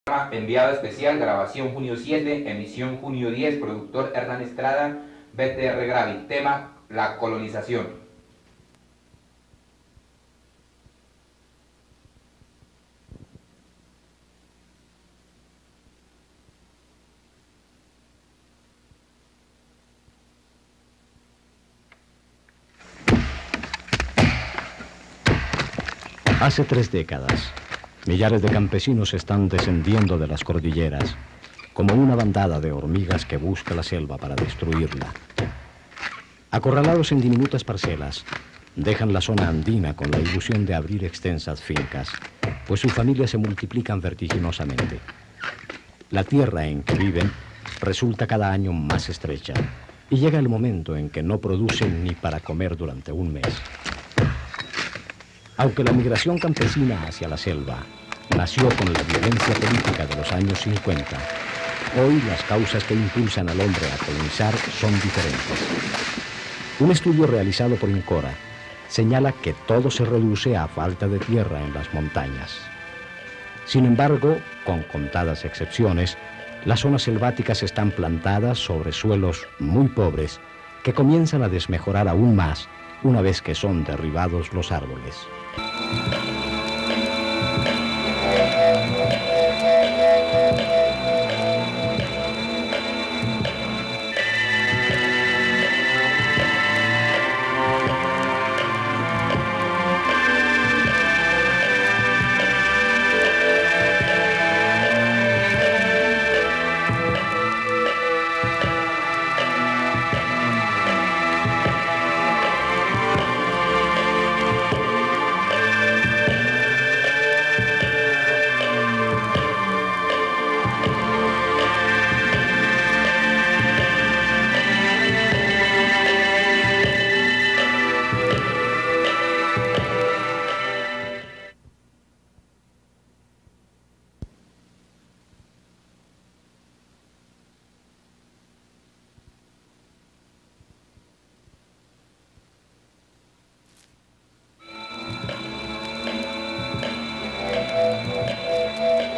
Enviado especial, grabación junio 7, emisión junio 10, productor Hernán Estrada, BTR Gravi, tema la colonización. Hace 3 décadas, millares de campesinos están descendiendo de las cordilleras como una bandada de hormigas que busca la selva para destruirla. Acorralados en diminutas parcelas, dejan la zona andina con la ilusión de abrir extensas fincas, pues sus familias se multiplican vertiginosamente. La tierra en que viven resulta cada año más estrecha y llega el momento en que no producen ni para comer durante un mes. Aunque la migración campesina hacia la selva nació con la violencia política de los años 50, hoy las causas que impulsan al hombre a colonizar son diferentes. Un estudio realizado por INCORA señala que todo se reduce a falta de tierra en las montañas. Sin embargo, con contadas excepciones, las zonas selváticas están plantadas sobre suelos muy pobres que comienzan a desmejorar aún más una vez que son derribados los árboles.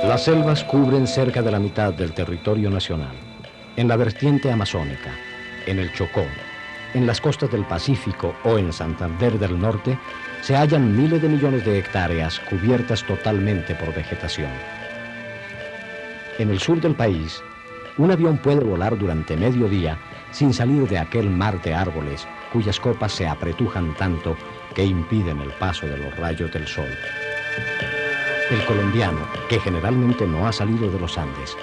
Las selvas cubren cerca de la mitad del territorio nacional. En la vertiente amazónica, en el Chocó, en las costas del Pacífico o en Santander del Norte, se hallan miles de millones de hectáreas cubiertas totalmente por vegetación. En el sur del país, un avión puede volar durante medio día sin salir de aquel mar de árboles cuyas copas se apretujan tanto que impiden el paso de los rayos del sol. El colombiano, que generalmente no ha salido de los Andes,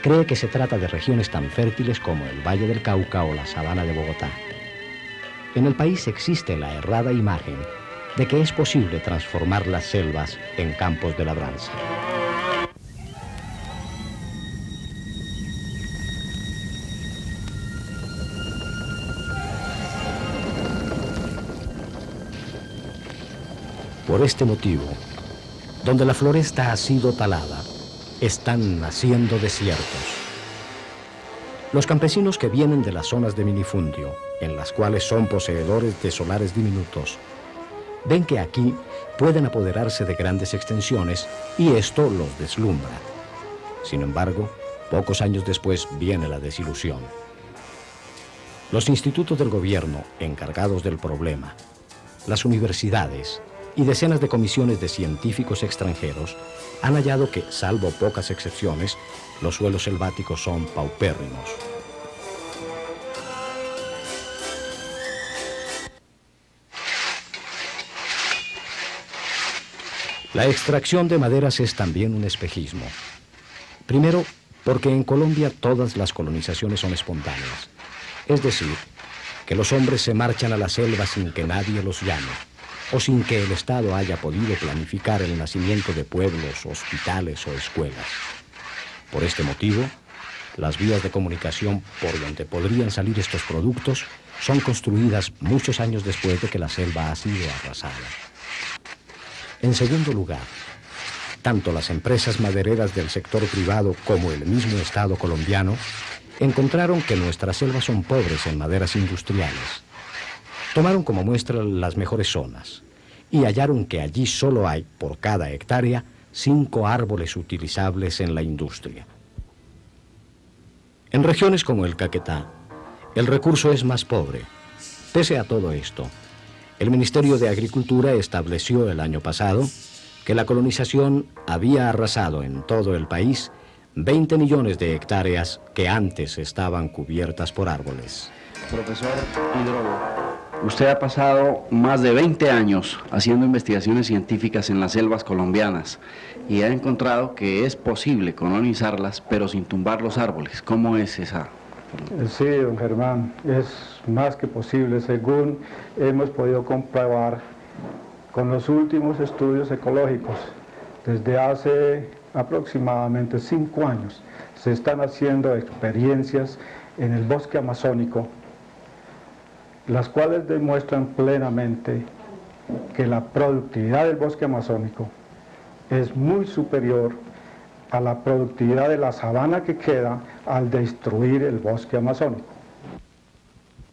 cree que se trata de regiones tan fértiles como el Valle del Cauca o la Sabana de Bogotá. En el país existe la errada imagen de que es posible transformar las selvas en campos de labranza. Por este motivo, donde la floresta ha sido talada, están naciendo desiertos. Los campesinos que vienen de las zonas de minifundio, en las cuales son poseedores de solares diminutos, ven que aquí pueden apoderarse de grandes extensiones y esto los deslumbra. Sin embargo, pocos años después viene la desilusión. Los institutos del gobierno encargados del problema, las universidades y decenas de comisiones de científicos extranjeros han hallado que, salvo pocas excepciones, los suelos selváticos son paupérrimos. La extracción de maderas es también un espejismo. Primero, porque en Colombia todas las colonizaciones son espontáneas. Es decir, que los hombres se marchan a la selva sin que nadie los llame, o sin que el Estado haya podido planificar el nacimiento de pueblos, hospitales o escuelas. Por este motivo, las vías de comunicación por donde podrían salir estos productos son construidas muchos años después de que la selva ha sido arrasada. En segundo lugar, tanto las empresas madereras del sector privado como el mismo Estado colombiano encontraron que nuestras selvas son pobres en maderas industriales. Tomaron como muestra las mejores zonas y hallaron que allí solo hay, por cada hectárea, 5 árboles utilizables en la industria. En regiones como el Caquetá, el recurso es más pobre. Pese a todo esto, el Ministerio de Agricultura estableció el año pasado que la colonización había arrasado en todo el país 20 millones de hectáreas que antes estaban cubiertas por árboles. Profesor hidrólogo, usted ha pasado más de 20 años haciendo investigaciones científicas en las selvas colombianas y ha encontrado que es posible colonizarlas, pero sin tumbar los árboles. ¿Cómo es esa? Sí, don Germán, es más que posible, según hemos podido comprobar con los últimos estudios ecológicos. Desde hace aproximadamente 5 años se están haciendo experiencias en el bosque amazónico, las cuales demuestran plenamente que la productividad del bosque amazónico es muy superior a la productividad de la sabana que queda al destruir el bosque amazónico.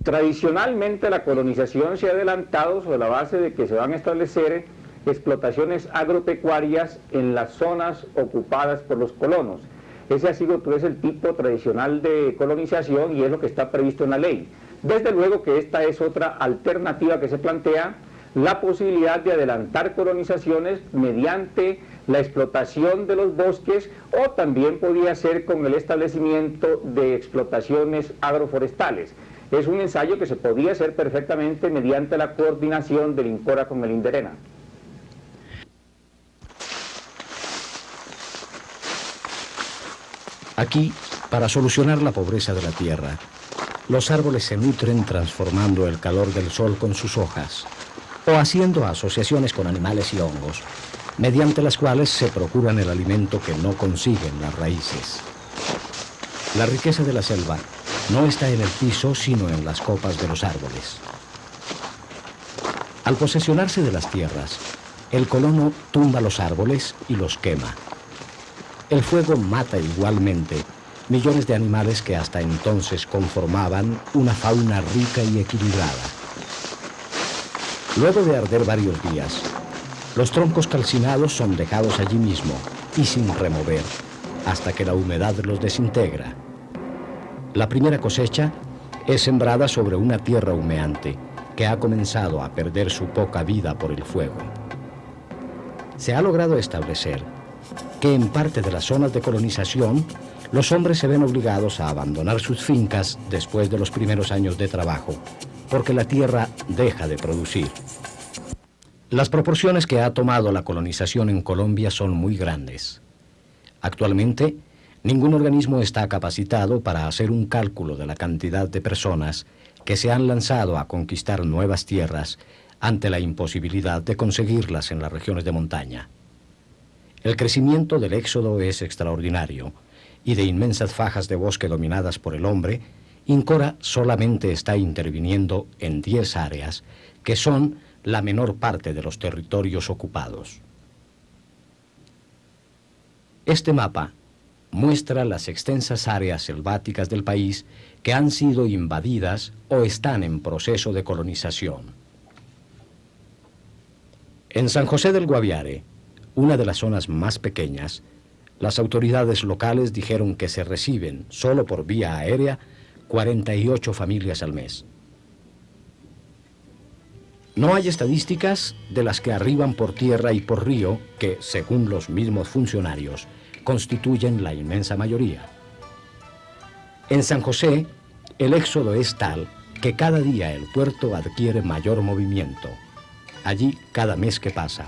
Tradicionalmente la colonización se ha adelantado sobre la base de que se van a establecer explotaciones agropecuarias en las zonas ocupadas por los colonos. Ese ha sido pues el tipo tradicional de colonización y es lo que está previsto en la ley. Desde luego que esta es otra alternativa que se plantea, la posibilidad de adelantar colonizaciones mediante la explotación de los bosques o también podría ser con el establecimiento de explotaciones agroforestales. Es un ensayo que se podría hacer perfectamente mediante la coordinación del INCORA con el INDERENA. Aquí, para solucionar la pobreza de la tierra, los árboles se nutren transformando el calor del sol con sus hojas o haciendo asociaciones con animales y hongos, mediante las cuales se procuran el alimento que no consiguen las raíces. La riqueza de la selva no está en el piso, sino en las copas de los árboles. Al posesionarse de las tierras, el colono tumba los árboles y los quema. El fuego mata igualmente millones de animales que hasta entonces conformaban una fauna rica y equilibrada. Luego de arder varios días, los troncos calcinados son dejados allí mismo y sin remover, hasta que la humedad los desintegra. La primera cosecha es sembrada sobre una tierra humeante que ha comenzado a perder su poca vida por el fuego. Se ha logrado establecer que en parte de las zonas de colonización, los hombres se ven obligados a abandonar sus fincas después de los primeros años de trabajo, porque la tierra deja de producir. Las proporciones que ha tomado la colonización en Colombia son muy grandes. Actualmente, ningún organismo está capacitado para hacer un cálculo de la cantidad de personas que se han lanzado a conquistar nuevas tierras ante la imposibilidad de conseguirlas en las regiones de montaña. El crecimiento del éxodo es extraordinario y de inmensas fajas de bosque dominadas por el hombre, INCORA solamente está interviniendo en 10 áreas, que son la menor parte de los territorios ocupados. Este mapa muestra las extensas áreas selváticas del país que han sido invadidas o están en proceso de colonización. En San José del Guaviare, una de las zonas más pequeñas, las autoridades locales dijeron que se reciben, solo por vía aérea, 48 familias al mes. No hay estadísticas de las que arriban por tierra y por río, que, según los mismos funcionarios, constituyen la inmensa mayoría. En San José, el éxodo es tal que cada día el puerto adquiere mayor movimiento. Allí, cada mes que pasa,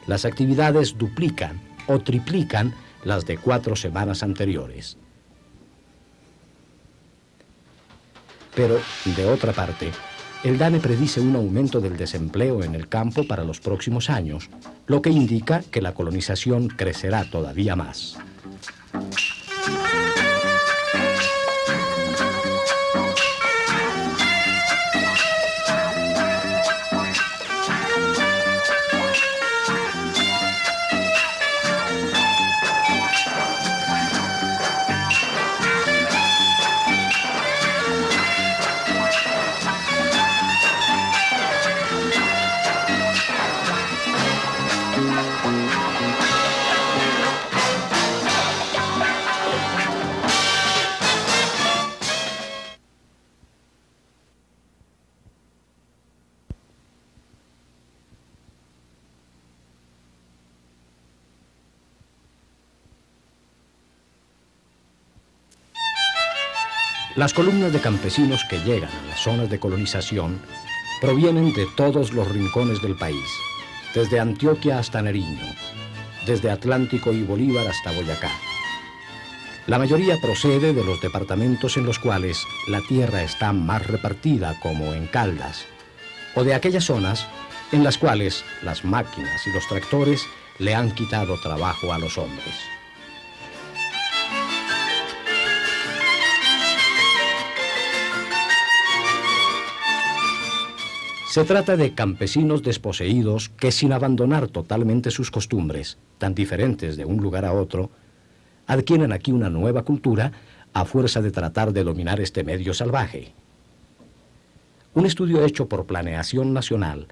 las actividades duplican o triplican las de 4 semanas anteriores. Pero, de otra parte, el DANE predice un aumento del desempleo en el campo para los próximos años, lo que indica que la colonización crecerá todavía más. Las columnas de campesinos que llegan a las zonas de colonización provienen de todos los rincones del país, desde Antioquia hasta Nariño, desde Atlántico y Bolívar hasta Boyacá. La mayoría procede de los departamentos en los cuales la tierra está más repartida, como en Caldas, o de aquellas zonas en las cuales las máquinas y los tractores le han quitado trabajo a los hombres. Se trata de campesinos desposeídos que, sin abandonar totalmente sus costumbres, tan diferentes de un lugar a otro, adquieren aquí una nueva cultura a fuerza de tratar de dominar este medio salvaje. Un estudio hecho por Planeación Nacional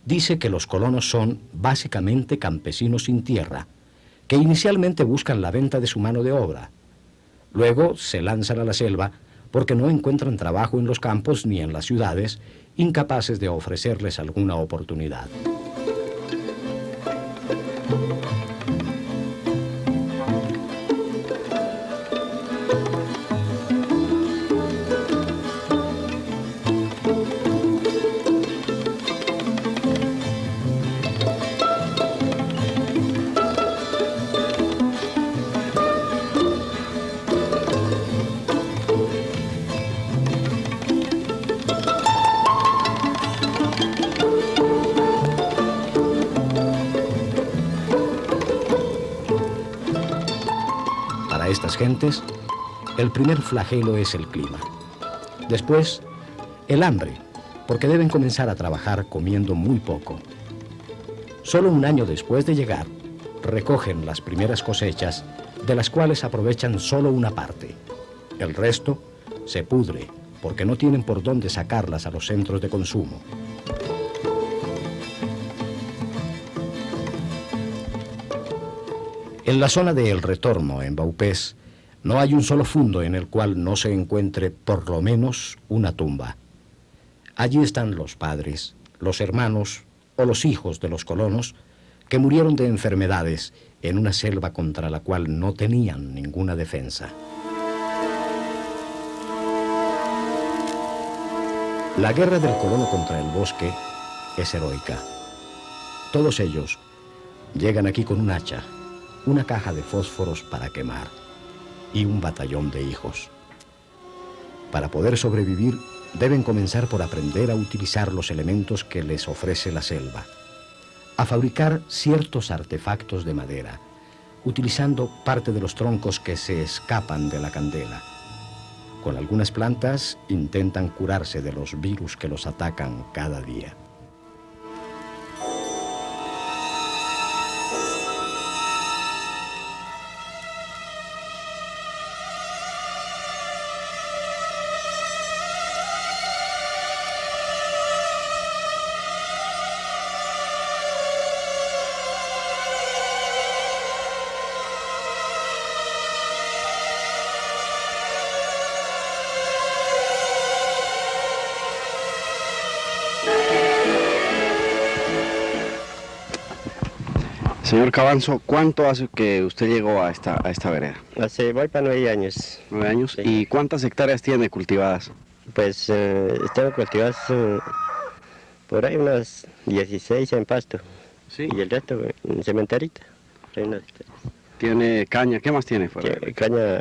dice que los colonos son básicamente campesinos sin tierra, que inicialmente buscan la venta de su mano de obra. Luego se lanzan a la selva porque no encuentran trabajo en los campos ni en las ciudades, incapaces de ofrecerles alguna oportunidad. Estas gentes, el primer flagelo es el clima. Después, el hambre, porque deben comenzar a trabajar comiendo muy poco. Solo un año después de llegar, recogen las primeras cosechas, de las cuales aprovechan solo una parte. El resto se pudre, porque no tienen por dónde sacarlas a los centros de consumo. En la zona de El Retorno, en Vaupés, no hay un solo fundo en el cual no se encuentre por lo menos una tumba. Allí están los padres, los hermanos o los hijos de los colonos que murieron de enfermedades en una selva contra la cual no tenían ninguna defensa. La guerra del colono contra el bosque es heroica. Todos ellos llegan aquí con un hacha, una caja de fósforos para quemar y un batallón de hijos. Para poder sobrevivir, deben comenzar por aprender a utilizar los elementos que les ofrece la selva, a fabricar ciertos artefactos de madera, utilizando parte de los troncos que se escapan de la candela. Con algunas plantas intentan curarse de los virus que los atacan cada día. Señor Cabanzo, ¿cuánto hace que usted llegó a esta vereda? Voy para 9 años. 9 años. Sí. ¿Y cuántas hectáreas tiene cultivadas? Pues tengo cultivadas por ahí unas 16 en pasto. Sí. Y el resto en cementerita. Hay unas hectáreas. Tiene caña, ¿qué más tiene? Fuera? Caña,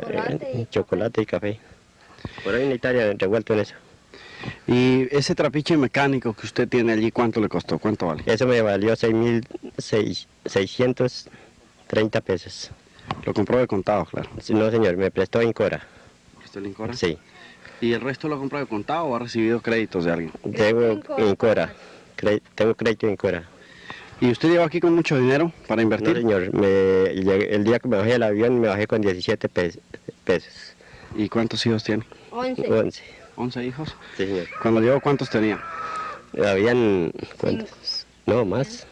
chocolate y café. Por ahí una hectárea revuelto en eso. Y ese trapiche mecánico que usted tiene allí, ¿cuánto le costó? ¿Cuánto vale? Eso me valió 6.630 pesos. Lo compró de contado, claro. No, señor, me prestó Incora. ¿Usted le Incora? Sí. ¿Y el resto lo compró de contado o ha recibido créditos de alguien? Tengo Incora. Tengo crédito Incora. ¿Y usted llegó aquí con mucho dinero para No, invertir? señor, el día que me bajé del avión me bajé con 17 pesos. ¿Y cuántos hijos tiene? 11. 11 hijos. Sí, señor. Cuando llegó, ¿cuántos tenía? Habían, ¿cuántos? No, más.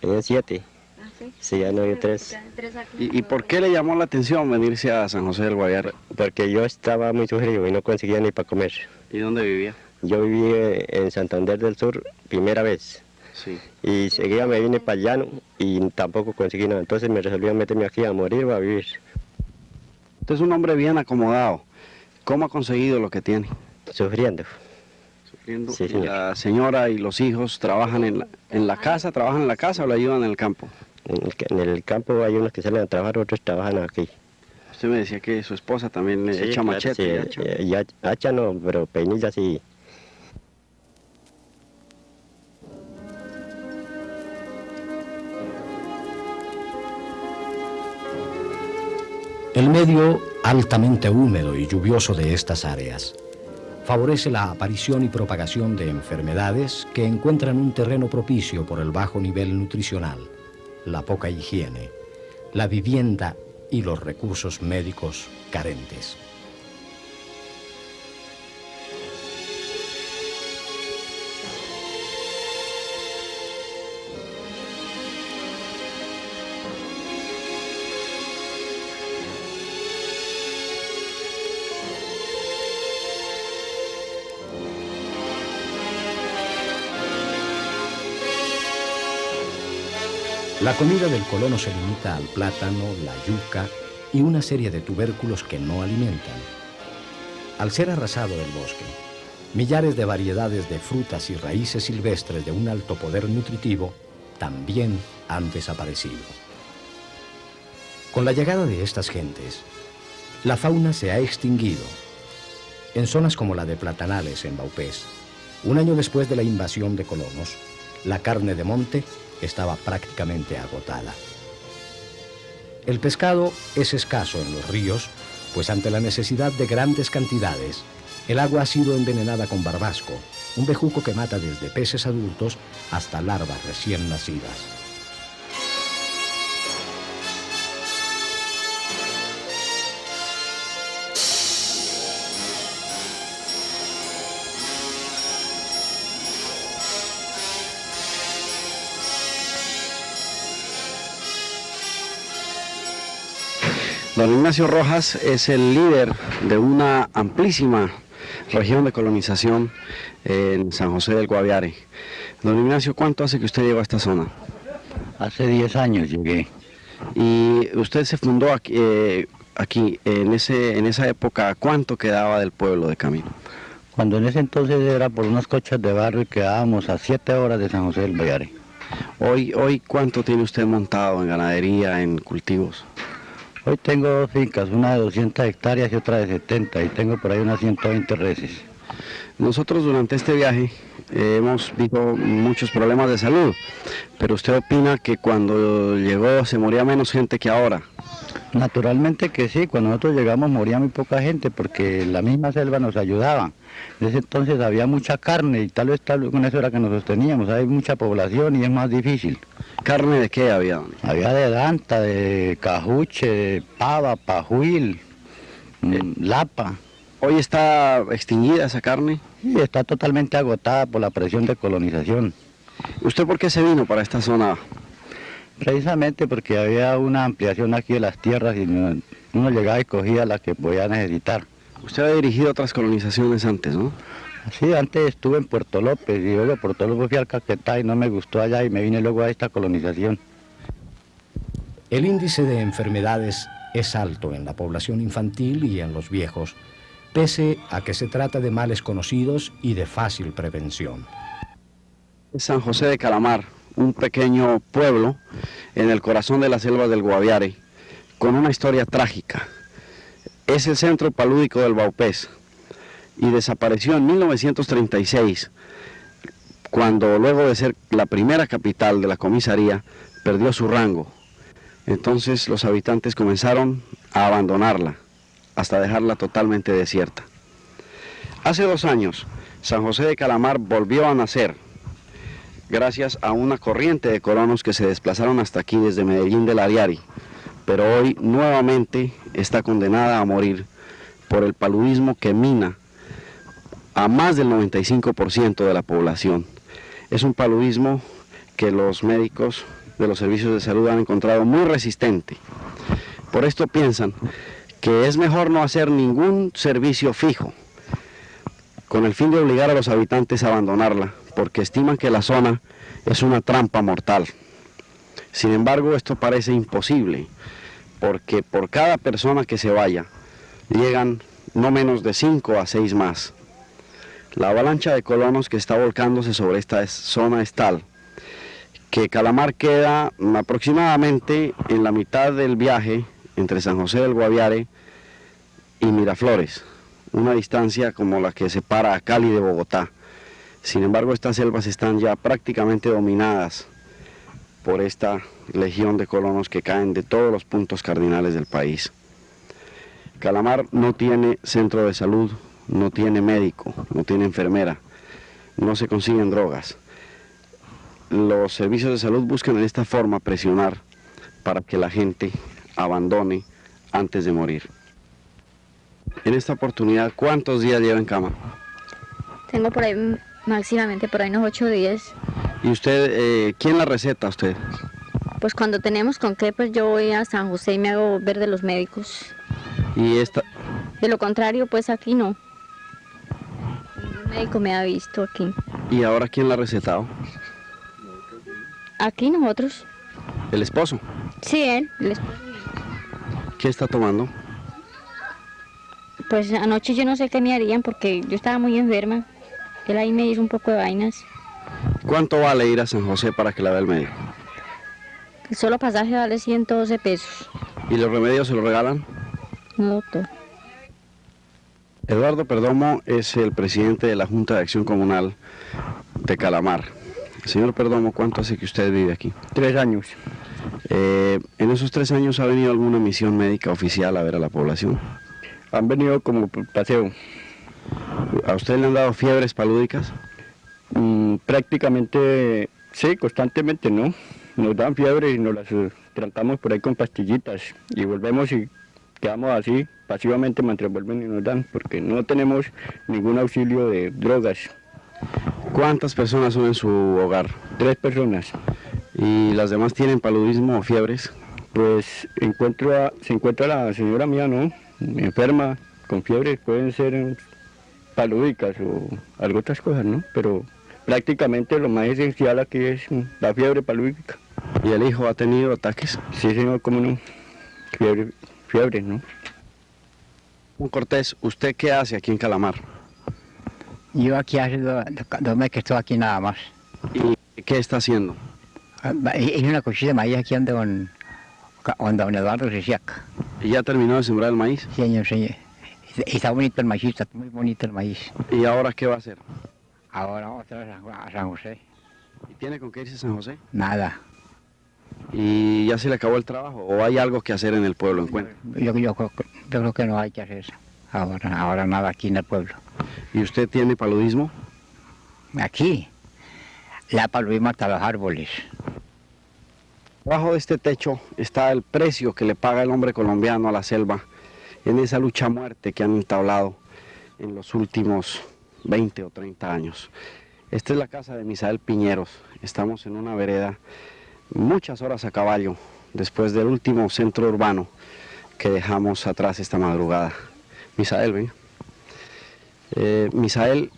Habían 7. Ah, sí. Sí, ya no había 3. ¿Y por qué le llamó la atención venirse a San José del Guaviare? Porque yo estaba muy sufrido y no conseguía ni para comer. ¿Y dónde vivía? Yo viví en Santander del Sur primera vez. Sí. Y seguida me vine para llano y tampoco conseguí nada. Entonces me resolví a meterme aquí a morir o a vivir. Usted es un hombre bien acomodado. ¿Cómo ha conseguido lo que tiene? Sufriendo. Sufriendo. Sí, ¿Y señor. la señora y los hijos trabajan en la casa, trabajan en la casa o le ayudan en el campo? En el campo hay unos que salen a trabajar, otros trabajan aquí. Usted me decía que su esposa también Sí, echa claro, machete. sí, hacha no, pero peinilla sí. El medio altamente húmedo y lluvioso de estas áreas favorece la aparición y propagación de enfermedades que encuentran un terreno propicio por el bajo nivel nutricional, la poca higiene, la vivienda y los recursos médicos carentes. La comida del colono se limita al plátano, la yuca y una serie de tubérculos que no alimentan. Al ser arrasado el bosque, millares de variedades de frutas y raíces silvestres de un alto poder nutritivo también han desaparecido. Con la llegada de estas gentes, la fauna se ha extinguido. En zonas como la de Platanales, en Vaupés, un año después de la invasión de colonos, la carne de monte estaba prácticamente agotada. El pescado es escaso en los ríos, pues ante la necesidad de grandes cantidades, el agua ha sido envenenada con barbasco, un bejuco que mata desde peces adultos hasta larvas recién nacidas. Don Ignacio Rojas es el líder de una amplísima región de colonización en San José del Guaviare. Don Ignacio, ¿cuánto hace que usted llegó a esta zona? Hace 10 años llegué. Y usted se fundó aquí en esa época, ¿cuánto quedaba del pueblo de camino? Cuando en ese entonces era por unas cochas de barro y quedábamos a 7 horas de San José del Guaviare. Hoy, ¿cuánto tiene usted montado en ganadería, en cultivos? Hoy tengo 2 fincas, una de 200 hectáreas y otra de 70, y tengo por ahí unas 120 reses. Nosotros durante este viaje hemos visto muchos problemas de salud, pero usted opina que cuando llegó se moría menos gente que ahora. Naturalmente que sí, cuando nosotros llegamos moría muy poca gente porque la misma selva nos ayudaba. En ese entonces había mucha carne y tal vez con eso era que nos sosteníamos. Hay mucha población y es más difícil. ¿Carne de qué había? Había de danta, de cajuche, de pava, pajuil, lapa. ¿Hoy está extinguida esa carne? Y está totalmente agotada por la presión de colonización. ¿Usted por qué se vino para esta zona? Precisamente porque había una ampliación aquí de las tierras y uno llegaba y cogía la que podía necesitar. Usted ha dirigido otras colonizaciones antes, ¿no? Sí, antes estuve en Puerto López y luego de Puerto López fui al Caquetá y no me gustó allá y me vine luego a esta colonización. El índice de enfermedades es alto en la población infantil y en los viejos, pese a que se trata de males conocidos y de fácil prevención. San José de Calamar, un pequeño pueblo en el corazón de la selva del Guaviare, con una historia trágica. Es el centro palúdico del Vaupés y desapareció en 1936, cuando luego de ser la primera capital de la comisaría, perdió su rango. Entonces los habitantes comenzaron a abandonarla, hasta dejarla totalmente desierta. Hace 2 años, San José de Calamar volvió a nacer, gracias a una corriente de colonos que se desplazaron hasta aquí desde Medellín del Ariari, pero hoy nuevamente está condenada a morir por el paludismo que mina a más del 95% de la población. Es un paludismo que los médicos de los servicios de salud han encontrado muy resistente. Por esto piensan que es mejor no hacer ningún servicio fijo, con el fin de obligar a los habitantes a abandonarla, porque estiman que la zona es una trampa mortal. Sin embargo, esto parece imposible, porque por cada persona que se vaya, llegan no menos de 5 a 6 más. La avalancha de colonos que está volcándose sobre esta zona es tal que Calamar queda aproximadamente en la mitad del viaje entre San José del Guaviare y Miraflores, una distancia como la que separa a Cali de Bogotá. Sin embargo, estas selvas están ya prácticamente dominadas por esta legión de colonos que caen de todos los puntos cardinales del país. Calamar no tiene centro de salud, no tiene médico, no tiene enfermera, no se consiguen drogas. Los servicios de salud buscan en esta forma presionar para que la gente abandone antes de morir. En esta oportunidad, ¿cuántos días lleva en cama? Tengo por ahí, máximamente por ahí unos 8 días. ¿Y usted, quién la receta a usted? Pues cuando tenemos con qué, pues yo voy a San José y me hago ver de los médicos. ¿Y esta? De lo contrario, pues aquí no. Ningún médico me ha visto aquí. ¿Y ahora quién la ha recetado? Aquí nosotros. ¿El esposo? Sí, él, el esposo. ¿Qué está tomando? Pues anoche yo no sé qué me harían porque yo estaba muy enferma. Él ahí me hizo un poco de vainas. ¿Cuánto vale ir a San José para que la vea el médico? El solo pasaje vale 112 pesos. ¿Y los remedios se los regalan? No, doctor. Eduardo Perdomo es el presidente de la Junta de Acción Comunal de Calamar. Señor Perdomo, ¿cuánto hace que usted vive aquí? 3 años. ¿En esos 3 años ha venido alguna misión médica oficial a ver a la población? Han venido como por paseo. ¿A usted le han dado fiebres palúdicas? Prácticamente, sí, constantemente, ¿no? Nos dan fiebre y nos las tratamos por ahí con pastillitas y volvemos y quedamos así, pasivamente mientras vuelven y nos dan, porque no tenemos ningún auxilio de drogas. ¿Cuántas personas son en su hogar? 3 personas. ¿Y las demás tienen paludismo o fiebres? Pues se encuentra la señora mía, ¿no? Enferma, con fiebre, pueden ser palúdicas o algo otras cosas, ¿no? Pero prácticamente lo más esencial aquí es la fiebre palúdica. ¿Y el hijo ha tenido ataques? Sí, señor, cómo no. Fiebre, ¿no? Un Cortés, ¿usted qué hace aquí en Calamar? Yo aquí hace 2 meses que estoy aquí nada más. ¿Y qué está haciendo? Hice una cosita de maíz aquí donde don Eduardo Resiac. ¿Y ya terminó de sembrar el maíz? Sí, señor, señor. Y está bonito el maíz, está muy bonito el maíz. ¿Y ahora qué va a hacer? Ahora vamos otra vez a San José. ¿Y tiene con qué irse a San José? Nada. ¿Y ya se le acabó el trabajo o hay algo que hacer en el pueblo? Yo creo que no hay que hacer eso. Ahora nada aquí en el pueblo. ¿Y usted tiene paludismo? Aquí, la paludismo hasta los árboles. Bajo de este techo está el precio que le paga el hombre colombiano a la selva en esa lucha a muerte que han entablado en los últimos 20 o 30 años. Esta es la casa de Misael Piñeros. Estamos en una vereda, muchas horas a caballo, después del último centro urbano que dejamos atrás esta madrugada. Misael, ven. Misael,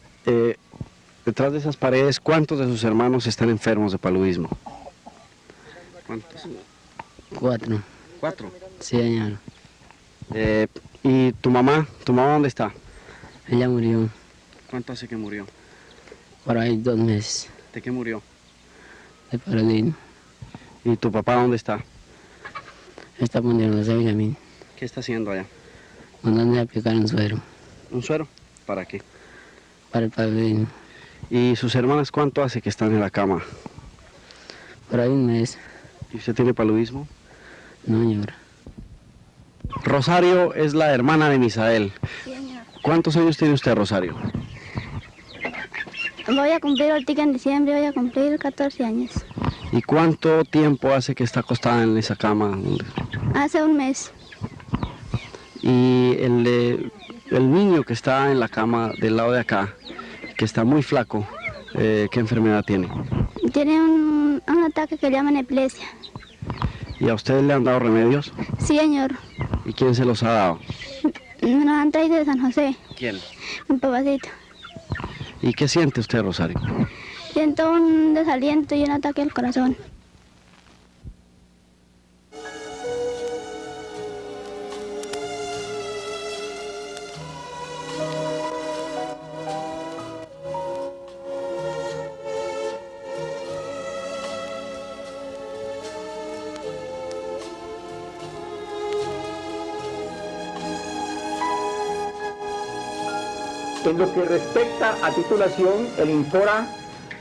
detrás de esas paredes, ¿cuántos de sus hermanos están enfermos de paludismo? ¿Cuántos? 4. ¿4? Sí, señor. ¿Y tu mamá? ¿Tu mamá dónde está? Ella murió. ¿Cuánto hace que murió? Por ahí 2 meses. ¿De qué murió? De paludismo. ¿Y tu papá dónde está? Está poniendo ese vitamina. ¿Qué está haciendo allá? Mandando a aplicar un suero. ¿Un suero? ¿Para qué? Para el paludismo. ¿Y sus hermanas cuánto hace que están en la cama? Por ahí 1 mes. ¿Y usted tiene paludismo? No, señora. Rosario es la hermana de Misael. Sí, señor. ¿Cuántos años tiene usted, Rosario? Voy a cumplir ahorita en diciembre, voy a cumplir 14 años. ¿Y cuánto tiempo hace que está acostada en esa cama? Hace 1 mes. Y el niño que está en la cama del lado de acá, que está muy flaco, ¿qué enfermedad tiene? Tiene un ataque que llaman epilepsia. ¿Y a ustedes le han dado remedios? Sí, señor. ¿Y quién se los ha dado? Me lo han traído de San José. ¿Quién? Un papacito. ¿Y qué siente usted, Rosario? Siento un desaliento y un ataque al corazón. En lo que respecta a titulación, el INFORA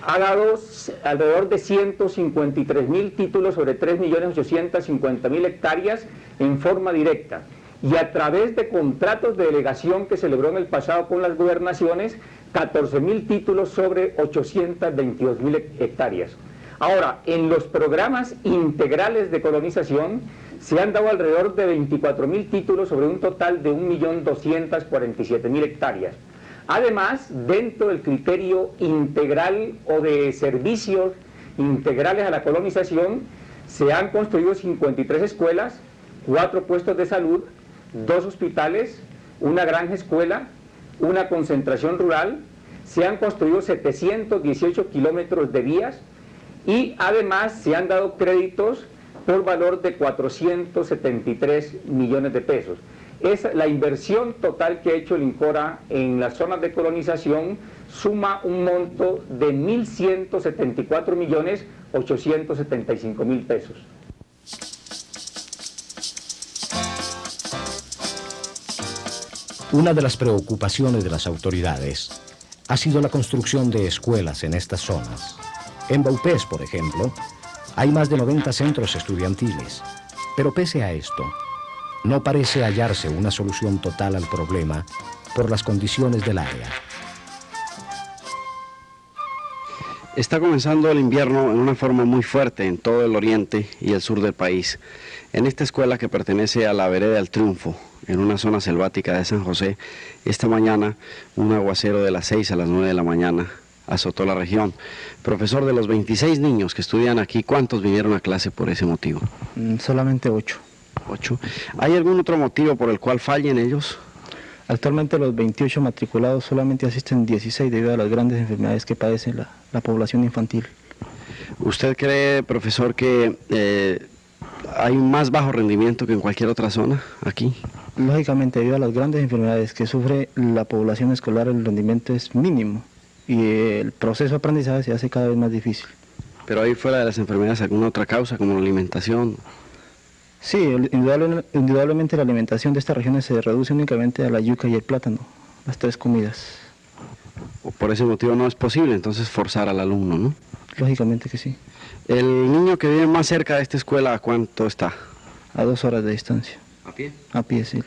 ha dado alrededor de 153.000 títulos sobre 3.850.000 hectáreas en forma directa, y a través de contratos de delegación que celebró en el pasado con las gobernaciones, 14.000 títulos sobre 822.000 hectáreas. Ahora, en los programas integrales de colonización se han dado alrededor de 24.000 títulos sobre un total de 1.247.000 hectáreas. Además, dentro del criterio integral o de servicios integrales a la colonización, se han construido 53 escuelas, 4 puestos de salud, 2 hospitales, una granja escuela, una concentración rural, se han construido 718 kilómetros de vías y además se han dado créditos por valor de 473 millones de pesos. Es la inversión total que ha hecho el INFORA en las zonas de colonización, suma un monto de 1.174.875.000 pesos. Una de las preocupaciones de las autoridades ha sido la construcción de escuelas en estas zonas. En Baupés, por ejemplo, hay más de 90 centros estudiantiles, pero pese a esto, no parece hallarse una solución total al problema por las condiciones del área. Está comenzando el invierno en una forma muy fuerte en todo el oriente y el sur del país. En esta escuela que pertenece a la Vereda del Triunfo, en una zona selvática de San José, esta mañana un aguacero de las 6 a las 9 de la mañana azotó la región. Profesor, de los 26 niños que estudian aquí, ¿cuántos vinieron a clase por ese motivo? Solamente 8. 8. ¿Hay algún otro motivo por el cual fallen ellos? Actualmente los 28 matriculados solamente asisten 16 debido a las grandes enfermedades que padece la población infantil. ¿Usted cree, profesor, que hay un más bajo rendimiento que en cualquier otra zona aquí? Lógicamente, debido a las grandes enfermedades que sufre la población escolar, el rendimiento es mínimo y el proceso de aprendizaje se hace cada vez más difícil. ¿Pero ahí fuera de las enfermedades alguna otra causa, como la alimentación? Sí, indudablemente la alimentación de estas regiones se reduce únicamente a la yuca y el plátano, las 3 comidas. Por ese motivo no es posible entonces forzar al alumno, ¿no? Lógicamente que sí. ¿El niño que vive más cerca de esta escuela, a cuánto está? A 2 horas de distancia. ¿A pie? A pie, sí.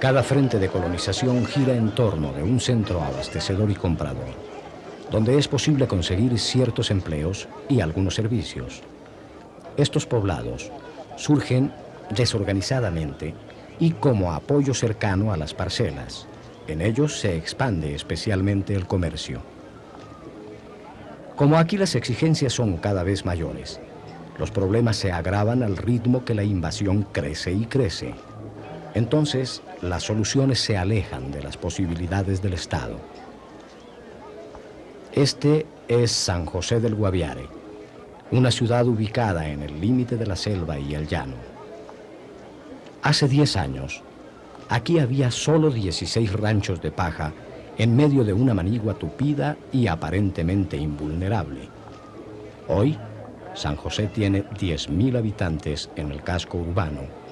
Cada frente de colonización gira en torno de un centro abastecedor y comprador, donde es posible conseguir ciertos empleos y algunos servicios. Estos poblados surgen desorganizadamente y como apoyo cercano a las parcelas. En ellos se expande especialmente el comercio. Como aquí las exigencias son cada vez mayores, los problemas se agravan al ritmo que la invasión crece y crece. Entonces, las soluciones se alejan de las posibilidades del Estado. Este es San José del Guaviare, una ciudad ubicada en el límite de la selva y el llano. Hace 10 años, aquí había solo 16 ranchos de paja en medio de una manigua tupida y aparentemente invulnerable. Hoy, San José tiene 10.000 habitantes en el casco urbano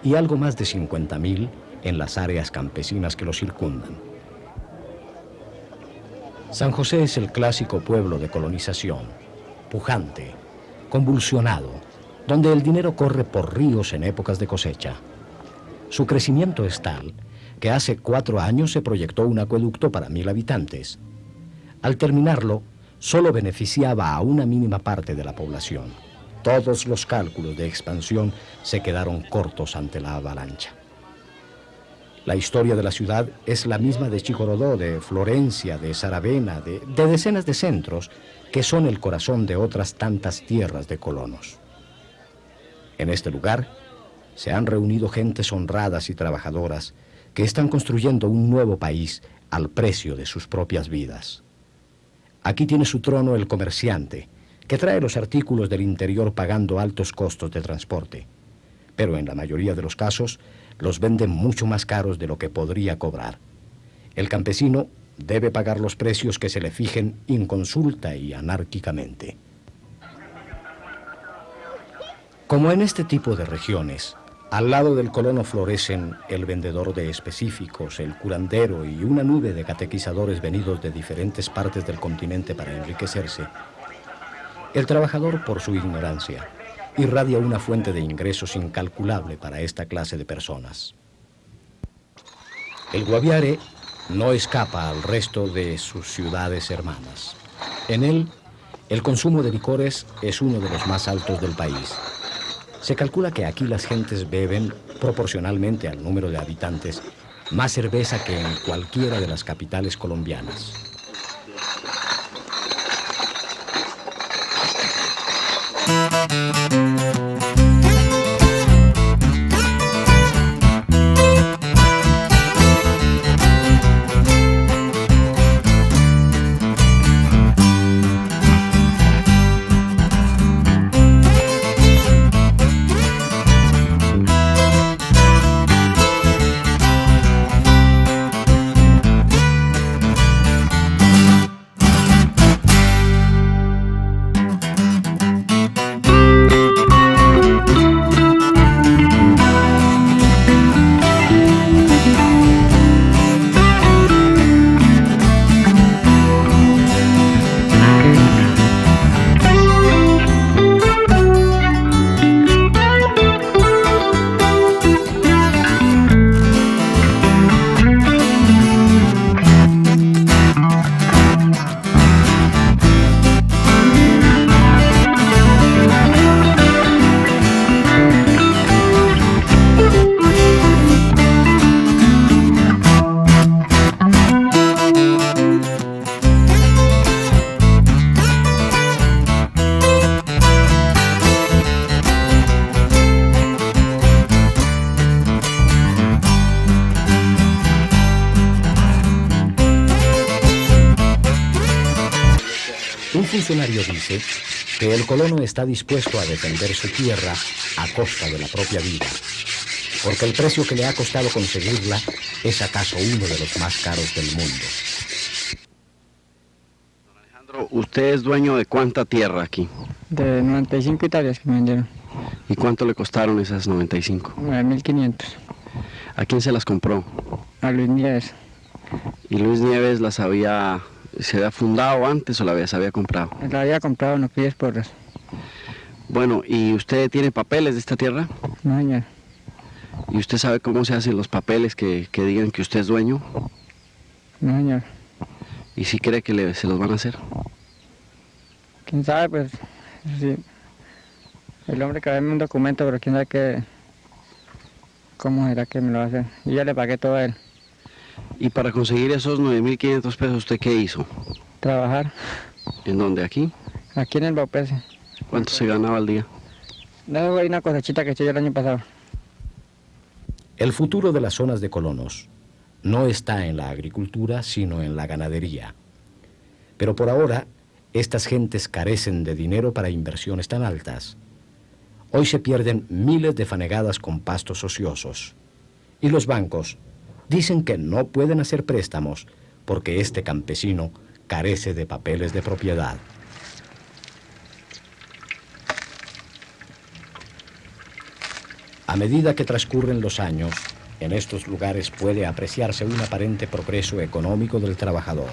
y algo más de 50.000 en las áreas campesinas que lo circundan. San José es el clásico pueblo de colonización, pujante, convulsionado, donde el dinero corre por ríos en épocas de cosecha. Su crecimiento es tal que hace 4 años se proyectó un acueducto para 1.000 habitantes. Al terminarlo, solo beneficiaba a una mínima parte de la población. Todos los cálculos de expansión se quedaron cortos ante la avalancha. La historia de la ciudad es la misma de Chicorodó, de Florencia, de Saravena, de decenas de centros que son el corazón de otras tantas tierras de colonos. En este lugar se han reunido gentes honradas y trabajadoras que están construyendo un nuevo país al precio de sus propias vidas. Aquí tiene su trono el comerciante, que trae los artículos del interior pagando altos costos de transporte. pero en la mayoría de los casos los venden mucho más caros de lo que podría cobrar. El campesino debe pagar los precios que se le fijen inconsulta y anárquicamente. Como en este tipo de regiones, al lado del colono florecen el vendedor de específicos, el curandero y una nube de catequizadores venidos de diferentes partes del continente para enriquecerse, el trabajador, por su ignorancia, irradia una fuente de ingresos incalculable para esta clase de personas. El Guaviare no escapa al resto de sus ciudades hermanas. En él, el consumo de licores es uno de los más altos del país. Se calcula que aquí las gentes beben, proporcionalmente al número de habitantes, más cerveza que en cualquiera de las capitales colombianas. Un funcionario dice que el colono está dispuesto a defender su tierra a costa de la propia vida, porque el precio que le ha costado conseguirla es acaso uno de los más caros del mundo. Don Alejandro, ¿usted es dueño de cuánta tierra aquí? De 95 hectáreas que me vendieron. ¿Y cuánto le costaron esas 95? 9.500. ¿A quién se las compró? A Luis Nieves. ¿Y Luis Nieves las había... ¿Se había fundado antes o se había comprado? La había comprado en los pies porras. Bueno, ¿y usted tiene papeles de esta tierra? No, señor. ¿Y usted sabe cómo se hacen los papeles que digan que usted es dueño? No, señor. ¿Y si cree que se los van a hacer? ¿Quién sabe? Pues, sí. El hombre que dame un documento, pero quién sabe cómo será que me lo va a hacer. Yo ya le pagué todo a él. ¿Y para conseguir esos 9.500 pesos, usted qué hizo? Trabajar. ¿En dónde? ¿Aquí? Aquí en el Baupese. ¿Cuánto se ganaba al día? No, hay una cosechita que eché yo el año pasado. El futuro de las zonas de colonos no está en la agricultura, sino en la ganadería. Pero por ahora, estas gentes carecen de dinero para inversiones tan altas. Hoy se pierden miles de fanegadas con pastos ociosos. Y los bancos dicen que no pueden hacer préstamos porque este campesino carece de papeles de propiedad. A medida que transcurren los años, en estos lugares puede apreciarse un aparente progreso económico del trabajador.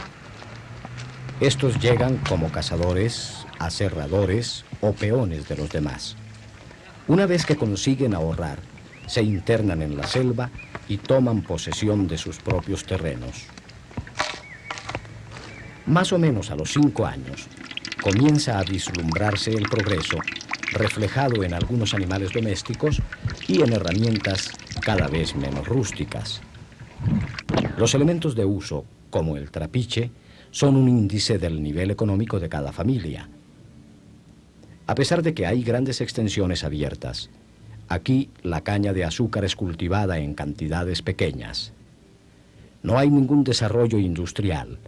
Estos llegan como cazadores, aserradores o peones de los demás. Una vez que consiguen ahorrar, se internan en la selva y toman posesión de sus propios terrenos. Más o menos a los 5 años, comienza a vislumbrarse el progreso, reflejado en algunos animales domésticos y en herramientas cada vez menos rústicas. Los elementos de uso, como el trapiche, son un índice del nivel económico de cada familia. A pesar de que hay grandes extensiones abiertas, aquí la caña de azúcar es cultivada en cantidades pequeñas. No hay ningún desarrollo industrial,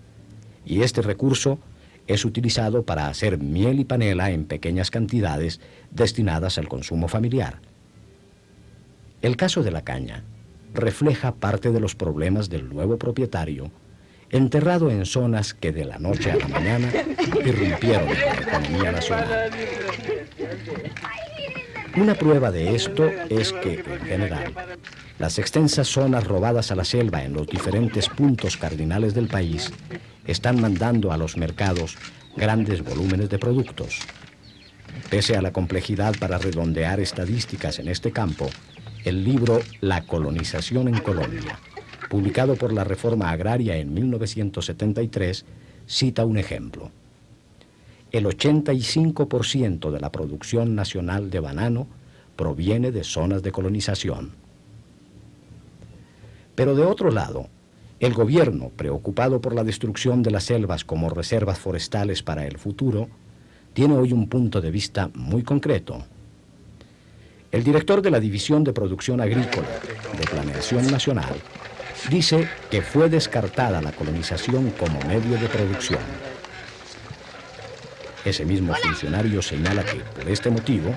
y este recurso es utilizado para hacer miel y panela en pequeñas cantidades destinadas al consumo familiar. El caso de la caña refleja parte de los problemas del nuevo propietario, enterrado en zonas que de la noche a la mañana irrumpieron en la economía nacional. Una prueba de esto es que, en general, las extensas zonas robadas a la selva en los diferentes puntos cardinales del país están mandando a los mercados grandes volúmenes de productos. Pese a la complejidad para redondear estadísticas en este campo, el libro La colonización en Colombia, publicado por la Reforma Agraria en 1973, cita un ejemplo. El 85% de la producción nacional de banano proviene de zonas de colonización. Pero de otro lado, el gobierno, preocupado por la destrucción de las selvas como reservas forestales para el futuro, tiene hoy un punto de vista muy concreto. El director de la División de Producción Agrícola de Planeación Nacional dice que fue descartada la colonización como medio de producción. Ese mismo funcionario señala que, por este motivo,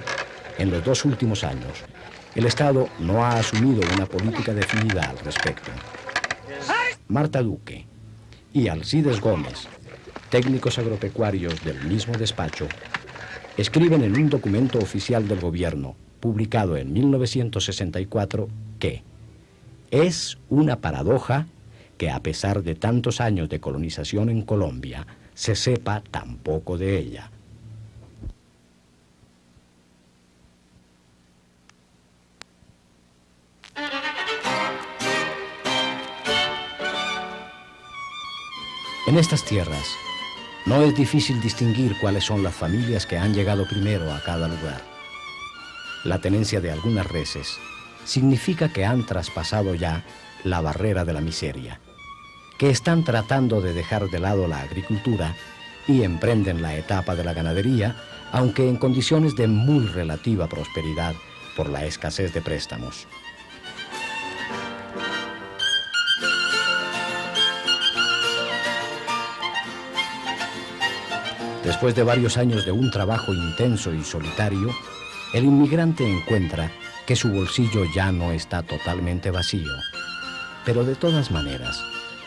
en los 2 últimos años, el Estado no ha asumido una política definida al respecto. Marta Duque y Alcides Gómez, técnicos agropecuarios del mismo despacho, escriben en un documento oficial del gobierno, publicado en 1964, que es una paradoja que a pesar de tantos años de colonización en Colombia, se sepa tan poco de ella. En estas tierras, no es difícil distinguir cuáles son las familias que han llegado primero a cada lugar. La tenencia de algunas reses significa que han traspasado ya la barrera de la miseria, que están tratando de dejar de lado la agricultura y emprenden la etapa de la ganadería, aunque en condiciones de muy relativa prosperidad por la escasez de préstamos. Después de varios años de un trabajo intenso y solitario, el inmigrante encuentra que su bolsillo ya no está totalmente vacío, pero de todas maneras,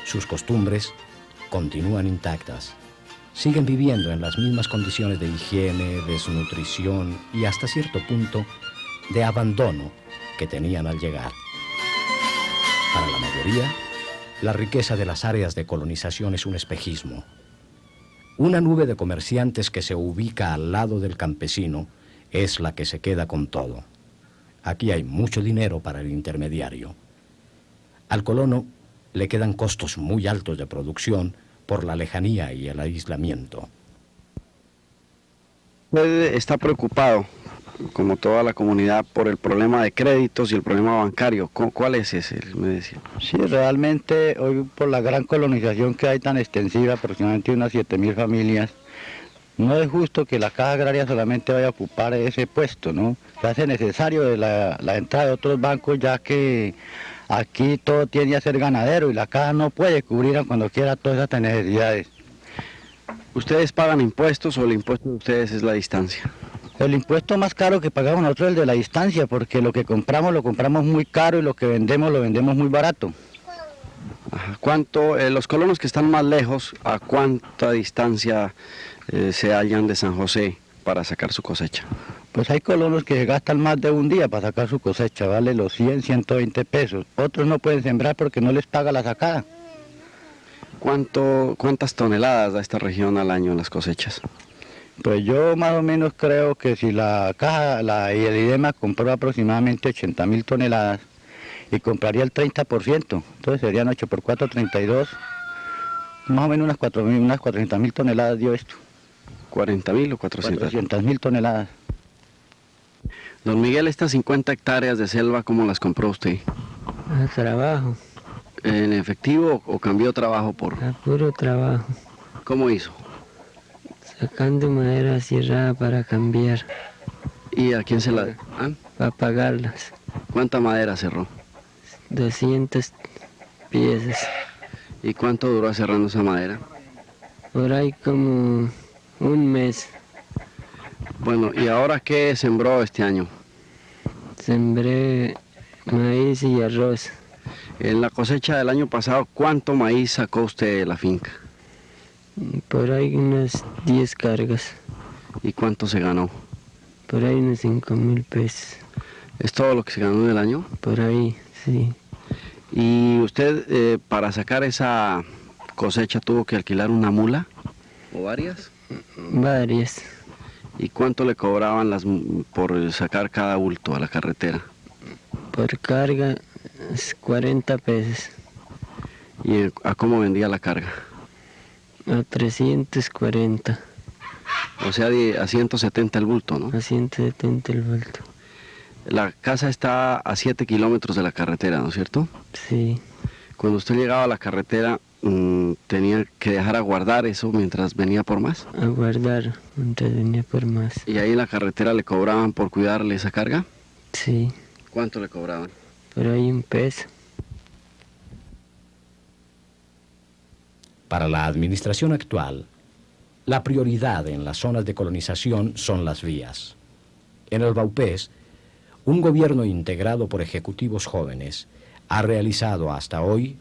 sus costumbres continúan intactas. Siguen viviendo en las mismas condiciones de higiene, desnutrición y hasta cierto punto de abandono que tenían al llegar. Para la mayoría, la riqueza de las áreas de colonización es un espejismo. Una nube de comerciantes que se ubica al lado del campesino es la que se queda con todo. Aquí hay mucho dinero para el intermediario. Al colono le quedan costos muy altos de producción por la lejanía y el aislamiento. Usted está preocupado, como toda la comunidad, por el problema de créditos y el problema bancario. ¿Cuál es ese? Me decía. Sí, realmente hoy por la gran colonización que hay tan extensiva, aproximadamente unas 7.000 familias, no es justo que la Caja Agraria solamente vaya a ocupar ese puesto, ¿no? Se hace necesario la entrada de otros bancos, ya que aquí todo tiende a ser ganadero y la Caja no puede cubrir cuando quiera todas esas necesidades. ¿Ustedes pagan impuestos o el impuesto de ustedes es la distancia? El impuesto más caro que pagamos nosotros es el de la distancia, porque lo que compramos lo compramos muy caro y lo que vendemos lo vendemos muy barato. Ajá. ¿Cuánto, los colonos que están más lejos, a cuánta distancia se hallan de San José para sacar su cosecha? Pues hay colonos que gastan más de un día para sacar su cosecha, vale los 100, 120 pesos. Otros no pueden sembrar porque no les paga la sacada. ¿Cuántas toneladas da esta región al año en las cosechas? Pues yo más o menos creo que si la caja y el IDEMA compró aproximadamente 80.000 toneladas y compraría el 30%, entonces serían 8 por 4, 32, más o menos unas 400.000 toneladas dio esto. ¿40.000 o 400? 400.000 toneladas. Don Miguel, estas 50 hectáreas de selva, ¿cómo las compró usted? A trabajo. ¿En efectivo o cambió trabajo por...? A puro trabajo. ¿Cómo hizo? Sacando madera cerrada para cambiar. ¿Y a quién se la...? ¿Ah? Para pagarlas. ¿Cuánta madera cerró? 200 piezas. ¿Y cuánto duró cerrando esa madera? Por ahí como un mes. Bueno, ¿y ahora qué sembró este año? Sembré Maíz y arroz. En la cosecha del año pasado, ¿cuánto maíz sacó usted de la finca? Por ahí unas 10 cargas. ¿Y cuánto se ganó? Por ahí unos 5.000 pesos. ¿Es todo lo que se ganó en el año? Por ahí, sí. ¿Y usted para sacar esa cosecha tuvo que alquilar una mula? ¿O varias? Varias. ¿Y cuánto le cobraban por sacar cada bulto a la carretera? Por carga, 40 pesos. ¿Y a cómo vendía la carga? A 340. O sea, a 170 el bulto, ¿no? A 170 el bulto. La casa está a 7 kilómetros de la carretera, ¿no es cierto? Sí. Cuando usted llegaba a la carretera, ¿tenía que dejar a guardar eso mientras venía por más? A guardar mientras venía por más. ¿Y ahí en la carretera le cobraban por cuidarle esa carga? Sí. ¿Cuánto le cobraban? Por ahí 1 peso. Para la administración actual, la prioridad en las zonas de colonización son las vías. En el Vaupés, un gobierno integrado por ejecutivos jóvenes ha realizado hasta hoy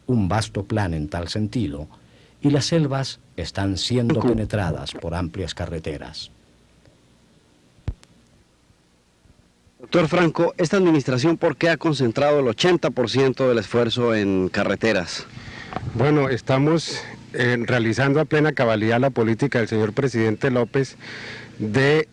un vasto plan en tal sentido y las selvas están siendo penetradas por amplias carreteras. Doctor Franco, esta administración, ¿por qué ha concentrado el 80% del esfuerzo en carreteras? Bueno, estamos realizando a plena cabalidad la política del señor presidente López de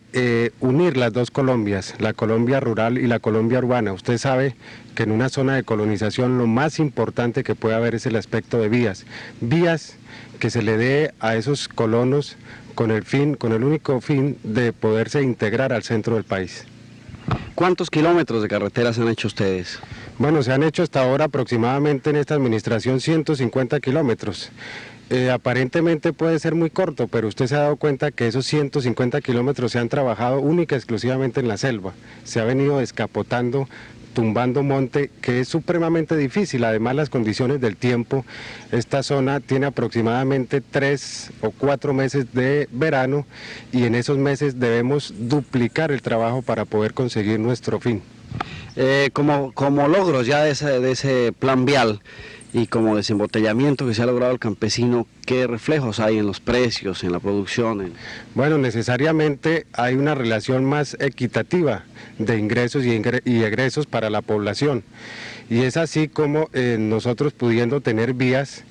unir las dos Colombias, la Colombia rural y la Colombia urbana. Usted sabe que en una zona de colonización lo más importante que puede haber es el aspecto de vías. Vías que se le dé a esos colonos con el único fin de poderse integrar al centro del país. ¿Cuántos kilómetros de carreteras han hecho ustedes? Bueno, se han hecho hasta ahora aproximadamente en esta administración 150 kilómetros. Aparentemente puede ser muy corto, pero usted se ha dado cuenta que esos 150 kilómetros se han trabajado única y exclusivamente en la selva. Se ha venido descapotando, tumbando monte, que es supremamente difícil. Además, las condiciones del tiempo, esta zona tiene aproximadamente 3 o 4 meses de verano y en esos meses debemos duplicar el trabajo para poder conseguir nuestro fin. Como logros ya de ese plan vial y como desembotellamiento que se ha logrado el campesino, ¿qué reflejos hay en los precios, en la producción? Bueno, necesariamente hay una relación más equitativa de ingresos y egresos para la población. Y es así como nosotros pudiendo tener vías,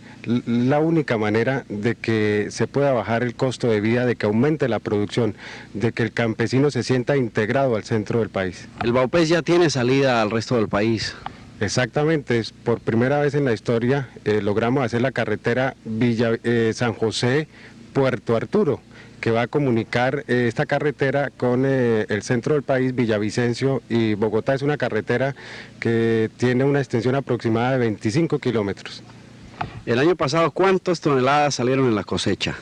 la única manera de que se pueda bajar el costo de vida, de que aumente la producción, de que el campesino se sienta integrado al centro del país. El Vaupés ya tiene salida al resto del país. Exactamente, por primera vez en la historia logramos hacer la carretera San José-Puerto Arturo, que va a comunicar esta carretera con el centro del país, Villavicencio y Bogotá. Es una carretera que tiene una extensión aproximada de 25 kilómetros. El año pasado, ¿cuántas toneladas salieron en la cosecha?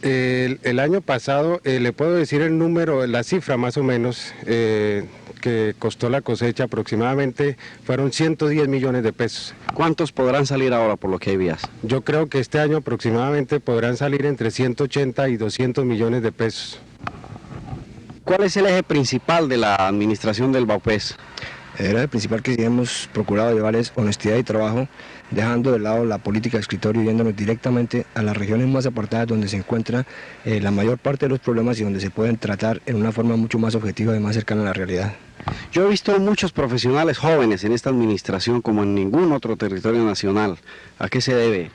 El año pasado, le puedo decir el número, la cifra más o menos que costó la cosecha, aproximadamente fueron 110 millones de pesos. ¿Cuántos podrán salir ahora por lo que hay vías? Yo creo que este año aproximadamente podrán salir entre 180 y 200 millones de pesos. ¿Cuál es el eje principal de la administración del Vaupés? El eje principal que hemos procurado llevar es honestidad y trabajo, dejando de lado la política de escritorio y yéndonos directamente a las regiones más apartadas donde se encuentra la mayor parte de los problemas y donde se pueden tratar en una forma mucho más objetiva y más cercana a la realidad. Yo he visto muchos profesionales jóvenes en esta administración como en ningún otro territorio nacional. ¿A qué se debe?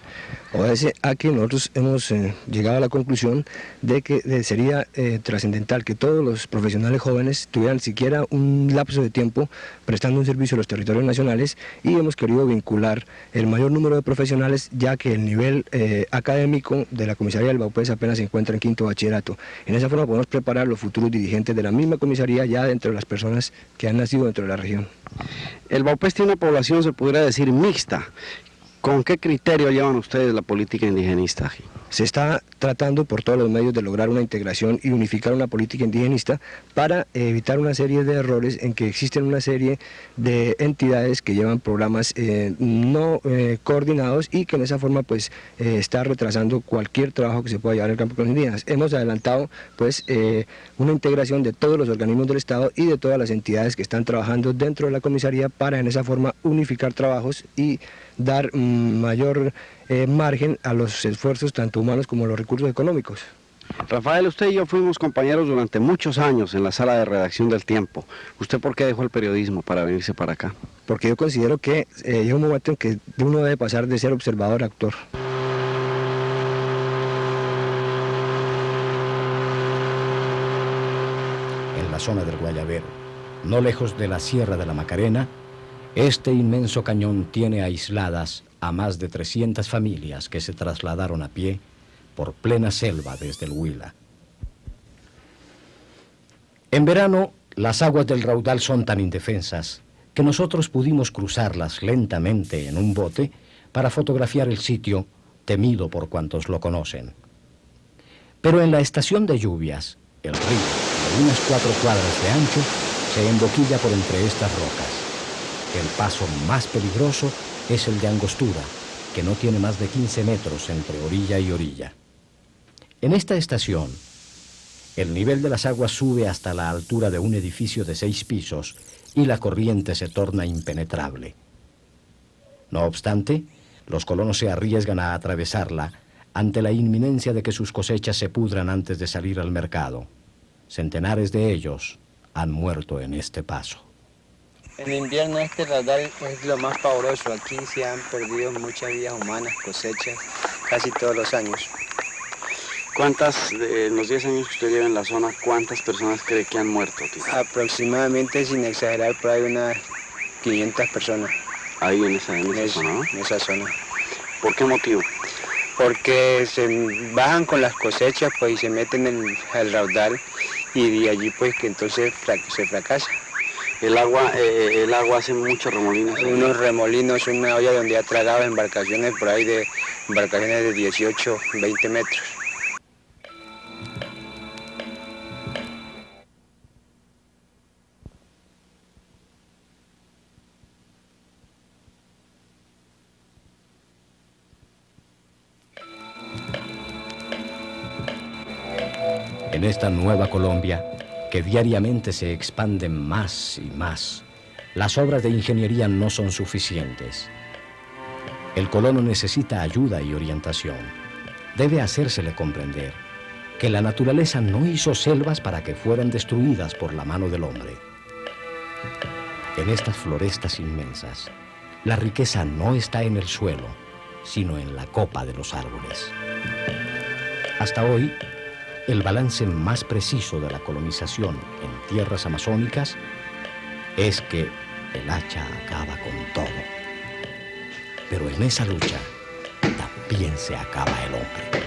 Obedece a que nosotros hemos llegado a la conclusión de que sería trascendental que todos los profesionales jóvenes tuvieran siquiera un lapso de tiempo prestando un servicio a los territorios nacionales y hemos querido vincular el mayor número de profesionales ya que el nivel académico de la comisaría del Vaupés apenas se encuentra en 5º bachillerato. En esa forma podemos preparar los futuros dirigentes de la misma comisaría ya dentro de las personas que han nacido dentro de la región. El Vaupés tiene una población, se podría decir, mixta. ¿Con qué criterio llevan ustedes la política indigenista aquí? se está tratando por todos los medios de lograr una integración y unificar una política indigenista para evitar una serie de errores en que existen una serie de entidades que llevan programas no coordinados y que en esa forma pues está retrasando cualquier trabajo que se pueda llevar en el campo con los indígenas. Hemos adelantado pues una integración de todos los organismos del Estado y de todas las entidades que están trabajando dentro de la comisaría para en esa forma unificar trabajos y dar mayor margen a los esfuerzos tanto humanos como los recursos económicos. Rafael, usted y yo fuimos compañeros durante muchos años en la sala de redacción del Tiempo. ¿Usted por qué dejó el periodismo para venirse para acá? Porque yo considero que llega un momento en que uno debe pasar de ser observador a actor. En la zona del Guayabero, no lejos de la Sierra de la Macarena, este inmenso cañón tiene aisladas a más de 300 familias que se trasladaron a pie por plena selva desde el Huila. En verano, las aguas del raudal son tan indefensas que nosotros pudimos cruzarlas lentamente en un bote para fotografiar el sitio temido por cuantos lo conocen. Pero en la estación de lluvias, el río, de unas 4 cuadras de ancho, se emboquilla por entre estas rocas. El paso más peligroso es el de Angostura, que no tiene más de 15 metros entre orilla y orilla. En esta estación, el nivel de las aguas sube hasta la altura de un edificio de 6 pisos y la corriente se torna impenetrable. No obstante, los colonos se arriesgan a atravesarla ante la inminencia de que sus cosechas se pudran antes de salir al mercado. Centenares de ellos han muerto en este paso. En invierno este raudal es lo más pavoroso. Aquí se han perdido muchas vidas humanas, cosechas, casi todos los años. ¿Cuántas, en los 10 años que usted lleva en la zona, cuántas personas cree que han muerto aquí? Aproximadamente, sin exagerar, por ahí unas 500 personas. Ahí en esa zona, ¿no? En esa zona. ¿Por qué motivo? Porque se bajan con las cosechas pues, y se meten en el raudal y de allí pues que entonces se fracasa. El agua hace muchos remolinos. Unos remolinos, una olla donde ha tragado embarcaciones por ahí de embarcaciones de 18, 20 metros. En esta nueva Colombia, que diariamente se expanden más y más, las obras de ingeniería no son suficientes. El colono necesita ayuda y orientación. Debe hacérsele comprender que la naturaleza no hizo selvas para que fueran destruidas por la mano del hombre. En estas florestas inmensas, la riqueza no está en el suelo, sino en la copa de los árboles. Hasta hoy, el balance más preciso de la colonización en tierras amazónicas es que el hacha acaba con todo. Pero en esa lucha también se acaba el hombre.